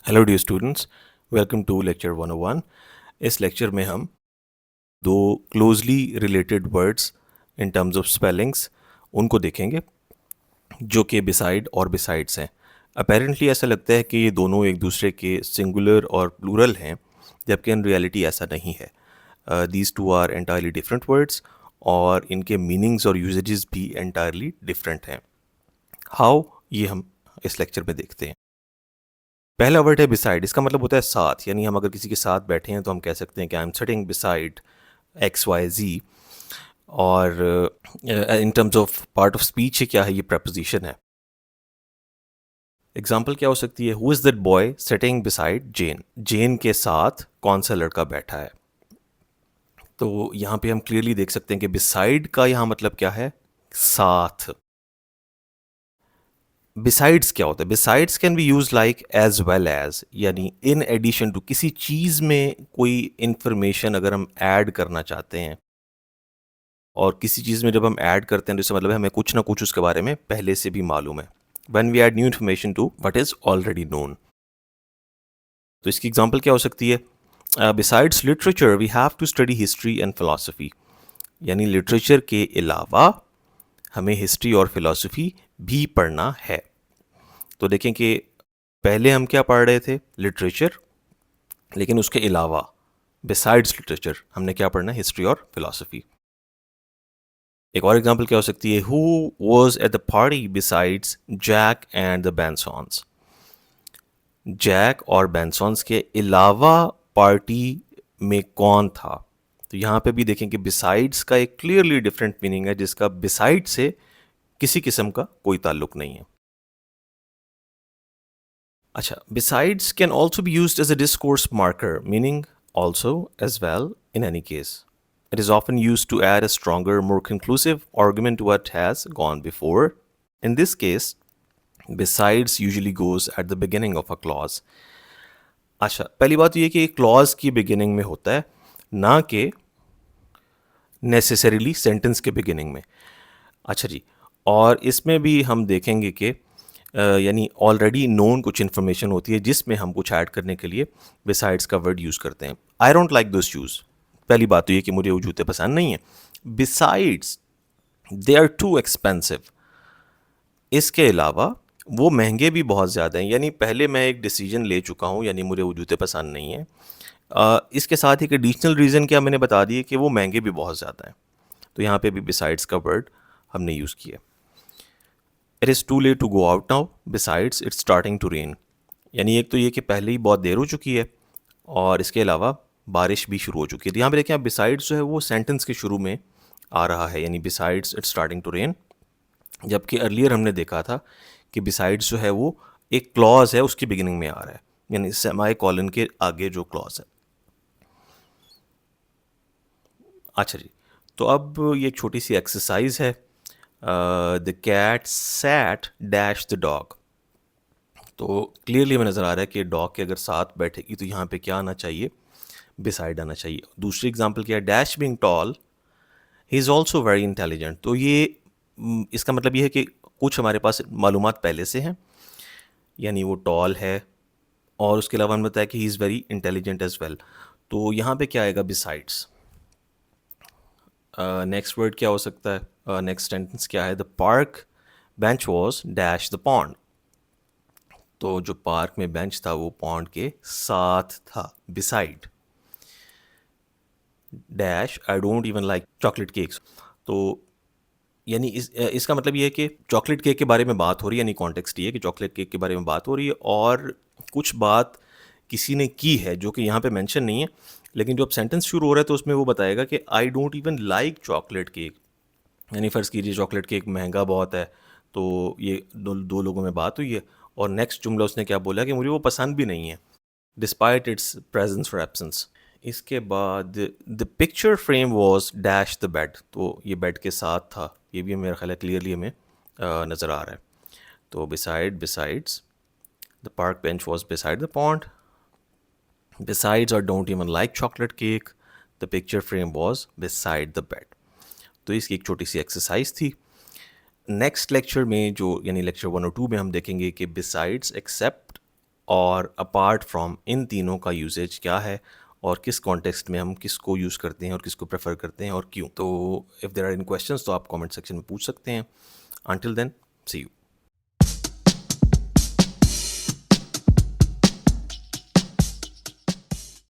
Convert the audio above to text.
Hello dear students, welcome to lecture 101। इस lecture में हम दो closely related words in terms of spellings उनको देखेंगे जो कि बिसाइड और बिसाइड्स हैं। अपेरेंटली ऐसा लगता है कि ये दोनों एक दूसरे के सिंगुलर और प्लूरल हैं, जबकि इन रियलिटी ऐसा नहीं है। These two are entirely different words और इनके मीनिंग्स और यूजेजेस भी एंटायरली डिफरेंट हैं। हाउ, ये हम इस लेक्चर में देखते हैं। पहला वर्ड है बिसाइड। इसका मतलब होता है साथ, यानी हम अगर किसी के साथ बैठे हैं तो हम कह सकते हैं कि I am sitting beside X Y Z. और in terms of part of speech क्या है, ये प्रपोजिशन है। एग्जाम्पल क्या हो सकती है, who is that boy sitting beside Jane. Jane के साथ कौन सा लड़का बैठा है। तो यहाँ पे हम क्लियरली देख सकते हैं कि बिसाइड का यहाँ मतलब क्या है, साथ। बिसाइड्स क्या होता है, besides can be use like as well as, यानी इन एडिशन टू, किसी चीज़ में कोई इंफॉर्मेशन अगर हम ऐड करना चाहते हैं, और किसी चीज़ में जब हम ऐड करते हैं तो इसका मतलब है हमें कुछ ना कुछ उसके बारे में पहले से भी मालूम है। When we add new information to what is already known. तो इसकी एग्जांपल क्या हो सकती है, besides literature we have to study history and philosophy, यानी लिटरेचर के अलावा हमें हिस्ट्री और फिलोसफी भी पढ़ना है। तो देखें कि पहले हम क्या पढ़ रहे थे, लिटरेचर, लेकिन उसके अलावा बिसाइड्स लिटरेचर हमने क्या पढ़ना है, हिस्ट्री और फिलोसफी। एक और एग्जांपल क्या हो सकती है, who was at the party besides Jack and the Bensons. Jack और बेंसॉन्स के अलावा पार्टी में कौन था। तो यहाँ पे भी देखें कि बिसाइड्स का एक क्लियरली डिफरेंट मीनिंग है, जिसका बिसाइड से किसी किस्म का कोई ताल्लुक नहीं है। अच्छा, besides can also be used as a discourse marker, meaning also as well in any case. It is often used to add a stronger, more conclusive argument to what has gone before. In this case, besides usually goes at the beginning of a clause. अच्छा, पहली बात ये कि clause की beginning में होता है, ना कि नेसेसरीली सेंटेंस के बिगिनिंग में। अच्छा जी, और इसमें भी हम देखेंगे कि यानी ऑलरेडी नोन कुछ इन्फॉर्मेशन होती है जिसमें हम कुछ ऐड करने के लिए बिसाइड्स का वर्ड यूज़ करते हैं। I don't like those shoes. पहली बात तो ये कि मुझे वो जूते पसंद नहीं है। Besides they are too expensive. इसके अलावा वो महंगे भी बहुत ज़्यादा हैं, यानी पहले मैं एक डिसीजन ले चुका हूँ, यानी मुझे वो जूते पसंद नहीं है। इसके साथ एक एडिशनल रीज़न क्या मैंने बता दिए कि वो महंगे भी बहुत ज़्यादा हैं। तो यहाँ पे भी बिसाइड्स का वर्ड हमने यूज़ किया। It is too late to go out now, besides it's starting to rain. यानी एक तो ये कि पहले ही बहुत देर हो चुकी है, और इसके अलावा बारिश भी शुरू हो चुकी है। तो यहाँ पे देखें आप, बिसाइड्स जो है वो सेंटेंस के शुरू में आ रहा है, यानी besides it's starting to rain. जबकि अर्लियर हमने देखा था कि बिसाइड्स जो है वो एक क्लॉज है, उसकी बिगिनिंग में आ रहा है, यानी सेमाई कॉलन के आगे जो क्लॉज है। अच्छा जी, तो अब ये एक छोटी सी एक्सरसाइज है। The cat sat dash the dog. तो क्लियरली हमें नज़र आ रहा है कि डॉग के अगर साथ बैठेगी तो यहाँ पे क्या आना चाहिए, बिसाइड आना चाहिए। दूसरी एग्जांपल क्या है, dash being tall he is also very intelligent. तो ये इसका मतलब ये है कि कुछ हमारे पास मालूमात पहले से हैं, यानी वो टॉल है, और उसके अलावा हमें बताया कि he is very intelligent as well. तो यहाँ पे क्या आएगा, बिसाइड्स। नेक्स्ट वर्ड क्या हो सकता है, नेक्स्ट सेंटेंस क्या है, the park bench was dash the pond. तो जो पार्क में बेंच था वो पॉन्ड के साथ था, beside. Dash I don't even like chocolate cakes. तो यानी इसका मतलब ये है कि चॉकलेट केक के बारे में बात हो रही है, यानी कॉन्टेक्स्ट ये है कि चॉकलेट केक के बारे में बात हो रही है, और कुछ बात किसी ने की है जो कि यहाँ पे मेंशन नहीं है, लेकिन जब सेंटेंस शुरू हो रहा है तो उसमें वो बताएगा कि I don't even like chocolate cake. यानी फ़र्ज़ कीजिए चॉकलेट केक महंगा बहुत है, तो ये दो लोगों में बात हुई है, और नेक्स्ट जुमला उसने क्या बोला कि मुझे वो पसंद भी नहीं है, डिस्पाइट इट्स प्रेजेंस और एब्सेंस। इसके बाद the picture frame was dash the bed. तो ये बेड के साथ था, ये भी मेरा ख्याल है क्लियरली हमें नज़र आ रहा है। तो besides the park bench was beside the pond, besides और don't even like chocolate cake, the picture frame was beside the bed. तो इसकी एक छोटी सी एक्सरसाइज थी। नेक्स्ट लेक्चर में जो, यानी लेक्चर 1 और 2 में हम देखेंगे कि बिसाइड्स एक्सेप्ट और अपार्ट फ्रॉम इन तीनों का यूसेज क्या है और किस कॉन्टेक्स्ट में हम किसको यूज़ करते हैं और किसको प्रेफर करते हैं और क्यों। तो if there are any questions तो आप कमेंट सेक्शन में पूछ सकते हैं। Until then, see you.